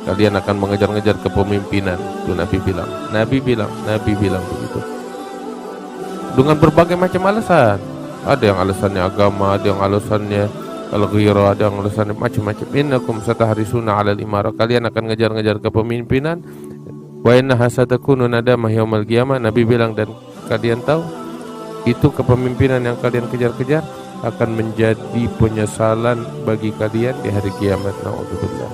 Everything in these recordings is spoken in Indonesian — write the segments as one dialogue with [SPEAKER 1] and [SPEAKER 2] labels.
[SPEAKER 1] Kalian akan mengejar-ngejar kepemimpinan. Itu Nabi bilang begitu. Dengan berbagai macam alasan. Ada yang alasannya agama, ada yang alasannya al-ghira, ada yang alasannya macam-macam. Innakum satahrisuna 'alal imara. Kalian akan ngejar-ngejar kepemimpinan. Wa innaha satakunu nadamah yaumal qiyamah. Nabi bilang, dan kalian tahu itu kepemimpinan yang kalian kejar-kejar akan menjadi penyesalan bagi kalian di hari kiamat. Na'udzubillah.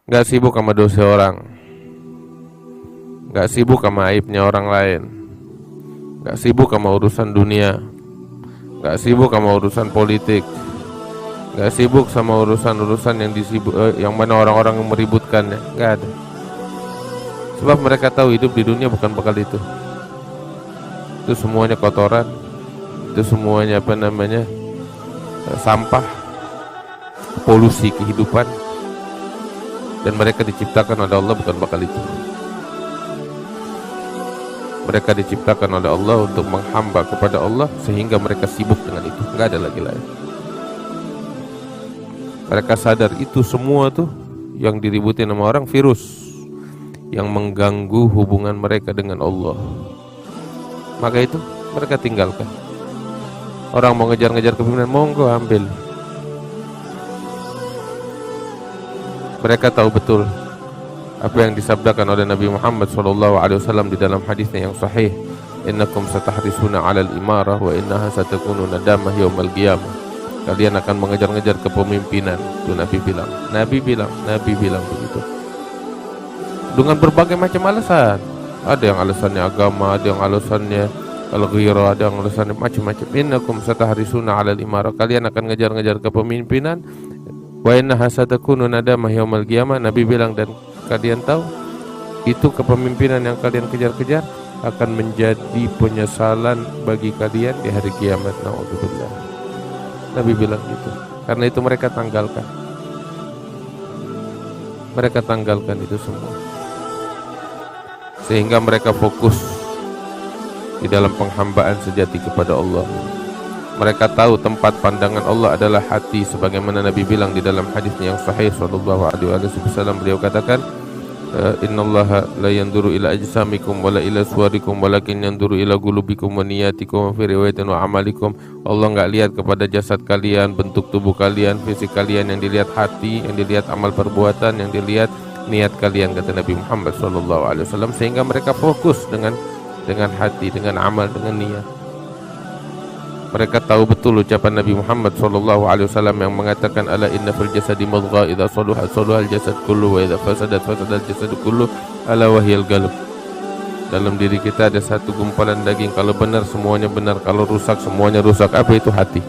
[SPEAKER 1] Gak sibuk sama dosa orang, gak sibuk sama aibnya orang lain, gak sibuk sama urusan dunia, gak sibuk sama urusan politik, gak sibuk sama urusan-urusan yang mana orang-orang yang meributkannya. Gak ada. Sebab mereka tahu hidup di dunia bukan bakal itu. Itu semuanya kotoran, itu semuanya sampah, polusi kehidupan. Dan mereka diciptakan oleh Allah bukan bakal itu. Mereka diciptakan oleh Allah untuk menghamba kepada Allah, sehingga mereka sibuk dengan itu. Enggak ada lagi lain. Mereka sadar itu semua tuh yang diributin sama orang virus yang mengganggu hubungan mereka dengan Allah. Maka itu mereka tinggalkan. Orang mau ngejar-ngejar kepemimpinan, monggo ambil. Mereka tahu betul apa yang disabdakan oleh Nabi Muhammad SAW di dalam hadisnya yang sahih. Innakum satahrisuna 'alal imarah wa innaha satakunu nadamah yaumal qiyamah. Kalian akan mengejar-ngejar kepemimpinan. Itu Nabi bilang begitu. Dengan berbagai macam alasan. Ada yang alasannya agama, ada yang alasannya al-ghira, ada yang alasannya macam-macam. Innakum satahrisuna 'alal imarah. Kalian akan ngejar-ngejar kepemimpinan. Wa innaha satakunu nadamah yaumal qiyamah. Nabi bilang, dan kalian tahu itu kepemimpinan yang kalian kejar-kejar akan menjadi penyesalan bagi kalian di hari kiamat. Na'udzubillah. Nabi bilang gitu. Karena itu mereka tanggalkan. Mereka tanggalkan itu semua. Sehingga mereka fokus di dalam penghambaan sejati kepada Allah. Mereka tahu tempat pandangan Allah adalah hati, sebagaimana Nabi bilang di dalam hadisnya yang sahih sallallahu alaihi wasallam. Beliau katakan, innallaha la yanzuru ila ajsamikum wala ila suwarikum walakin yanzuru ila qulubikum wa niyatikum wa fi riwayatin wa amalikum. Allah enggak lihat kepada jasad kalian, bentuk tubuh kalian, fisik kalian. Yang dilihat hati, yang dilihat amal perbuatan, yang dilihat niat kalian, kata Nabi Muhammad sallallahu alaihi wasallam. Sehingga mereka fokus dengan hati, dengan amal, dengan niat. Mereka tahu betul ucapan Nabi Muhammad SAW yang mengatakan, ala inna fil jasadi mudghah idza saluha saluhal jasad kullu wa idza fasadat fasadal jasad kullu ala wahyal qalb. Dalam diri kita ada satu gumpalan daging, kalau benar semuanya benar, kalau rusak semuanya rusak. Apa itu? Hati.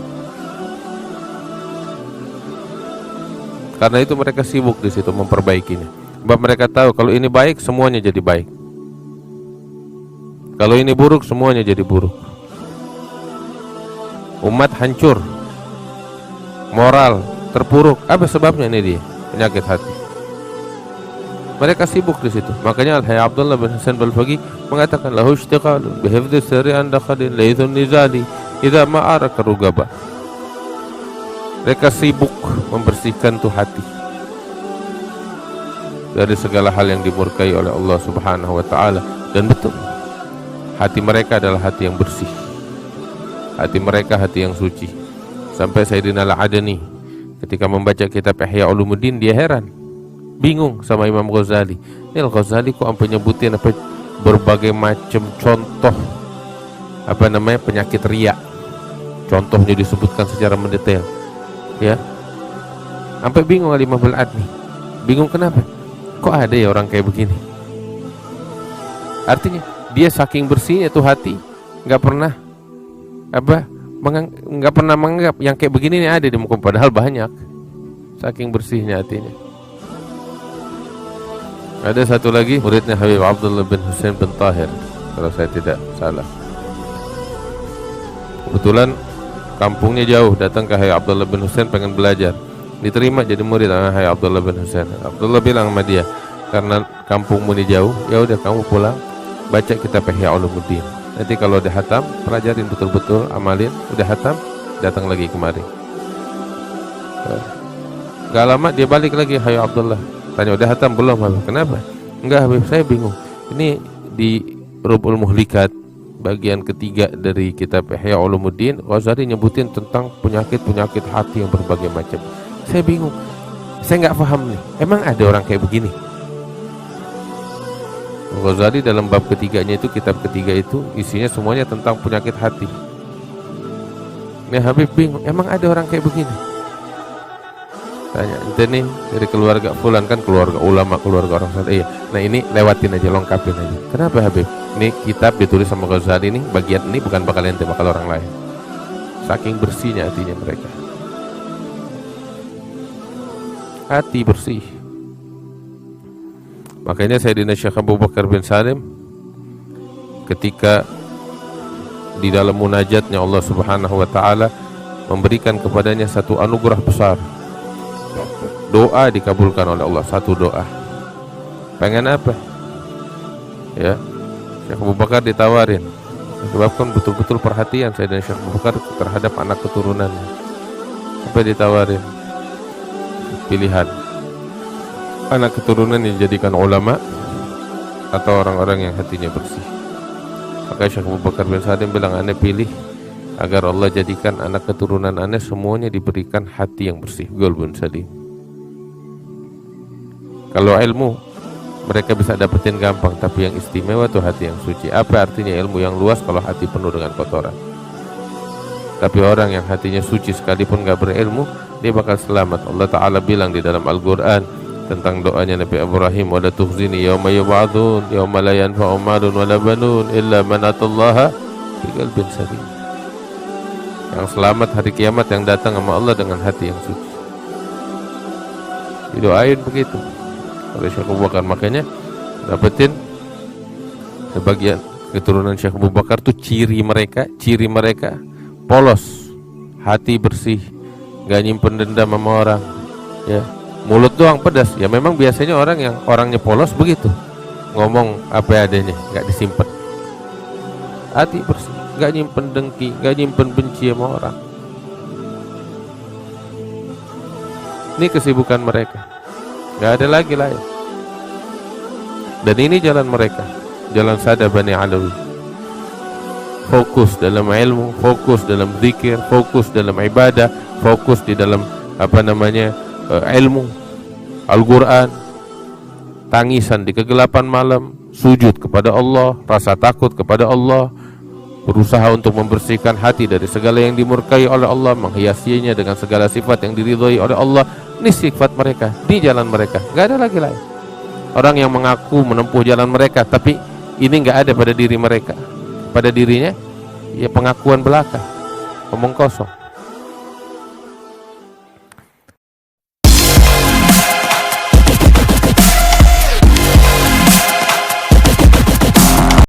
[SPEAKER 1] Karena itu mereka sibuk di situ memperbaikinya. Sebab mereka tahu kalau ini baik semuanya jadi baik, kalau ini buruk semuanya jadi buruk. Umat hancur, moral terpuruk. Apa sebabnya? Ini dia, penyakit hati. Mereka sibuk di situ. Makanya Al-Hayy Abdullah bin Husain Balfaqih mengatakan, lahu ishtiqalun bihifdzi sirri anda khadin laithun nizali idza ma'araka rugaba. Mereka sibuk membersihkan tuh hati dari segala hal yang dimurkai oleh Allah Subhanahu wa taala. Dan betul, hati mereka adalah hati yang bersih. Hati mereka hati yang suci. Sampai Sayyidina Al-Adani ketika membaca kitab Ihya Ulumuddin, dia heran, bingung sama Imam Ghazali. Ini Al-Ghazali kok sampai nyebutin berbagai macam contoh penyakit riya. Contohnya disebutkan secara mendetail. Ya. Sampai bingung Imam Al-Adani. Bingung kenapa? Kok ada ya orang kayak begini? Artinya dia saking bersih itu hati, enggak pernah menganggap yang kayak begini ini ada di muka, padahal banyak. Saking bersihnya hatinya. Ada satu lagi muridnya Habib Abdullah bin Husain bin Tahir, kalau saya tidak salah. Kebetulan kampungnya jauh, datang ke Habib Abdullah bin Husain pengen belajar. Diterima jadi murid Habib Abdullah bin Husain. Abdullah bilang sama dia, karena kampungmu ini jauh, ya udah kamu pulang baca kitab Ihya Ulumuddin. Nanti kalau udah hatam, pelajarin betul-betul, amalin, udah hatam, datang lagi kemari. Gak lama dia balik lagi, hayo Abdullah. Tanya, udah hatam belum Habib? Kenapa? Enggak Habib, saya bingung. Ini di Rub'ul Muhlikat bagian ketiga dari kitab Ihya Ulumuddin, Ghazali nyebutin tentang penyakit-penyakit hati yang berbagai macam. Saya bingung. Saya nggak paham nih. Emang ada orang kayak begini? Ghazali dalam bab ketiganya itu, kitab ketiga itu isinya semuanya tentang penyakit hati. Ini Habib bingung, emang ada orang kayak begini? Tanya, ente nih dari keluarga fulan, kan keluarga ulama, keluarga orang saleh. Iya. Nah ini lewatin aja, lengkapin aja. Kenapa Habib? Ini kitab ditulis sama Ghazali nih, bagian ini bukan bakal ente, bakal orang lain. Saking bersihnya hatinya mereka. Hati bersih. Makanya Sayyidina Syekh Abu Bakar bin Salim ketika di dalam munajatnya Allah Subhanahu wa taala memberikan kepadanya satu anugerah besar. Doa dikabulkan oleh Allah, satu doa. Pengen apa? Ya. Syekh Abu Bakar ditawarin. Sebabkan betul-betul perhatian Sayyidina Syekh Abu Bakar terhadap anak keturunannya. Apa ditawarin? Pilihan. Anak keturunan yang dijadikan ulama atau orang-orang yang hatinya bersih. Maka Syekh Abu Bakar bin Salim bilang, ane pilih agar Allah jadikan anak keturunan ane semuanya diberikan hati yang bersih, qalbun salim. Kalau ilmu mereka bisa dapetin gampang, tapi yang istimewa tuh hati yang suci. Apa artinya ilmu yang luas kalau hati penuh dengan kotoran? Tapi orang yang hatinya suci sekalipun gak berilmu, dia bakal selamat. Allah Ta'ala bilang di dalam Al-Quran tentang doanya Nabi Ibrahim, wala tukhzini yauma yub'atsun yauma la yanfa'u malun wala banun illa man atallaha biqalbin salim. Yang selamat hari kiamat yang datang sama Allah dengan hati yang suci. Didoain begitu oleh Syekh Abu Bakar. Makanya dapetin sebagian keturunan Syekh Abu Bakar tuh ciri mereka polos, hati bersih, gak nyimpen dendam sama orang, ya. Mulut doang pedas, ya memang biasanya orang yang orangnya polos begitu, ngomong apa adanya, gak disimpan. Hati bersih, gak nyimpen dengki, gak nyimpen benci sama orang. Ini kesibukan mereka, gak ada lagi lain. Dan ini jalan mereka, jalan Sada Bani Alawi. Fokus dalam ilmu, fokus dalam zikir, fokus dalam ibadah, fokus di dalam ilmu Al-Quran, tangisan di kegelapan malam, sujud kepada Allah, rasa takut kepada Allah, berusaha untuk membersihkan hati dari segala yang dimurkai oleh Allah, menghiasinya dengan segala sifat yang diridhoi oleh Allah. Ini sifat mereka, di jalan mereka, gak ada lagi lain. Orang yang mengaku menempuh jalan mereka, tapi ini gak ada pada diri mereka. Pada dirinya, ya pengakuan belaka, omong kosong.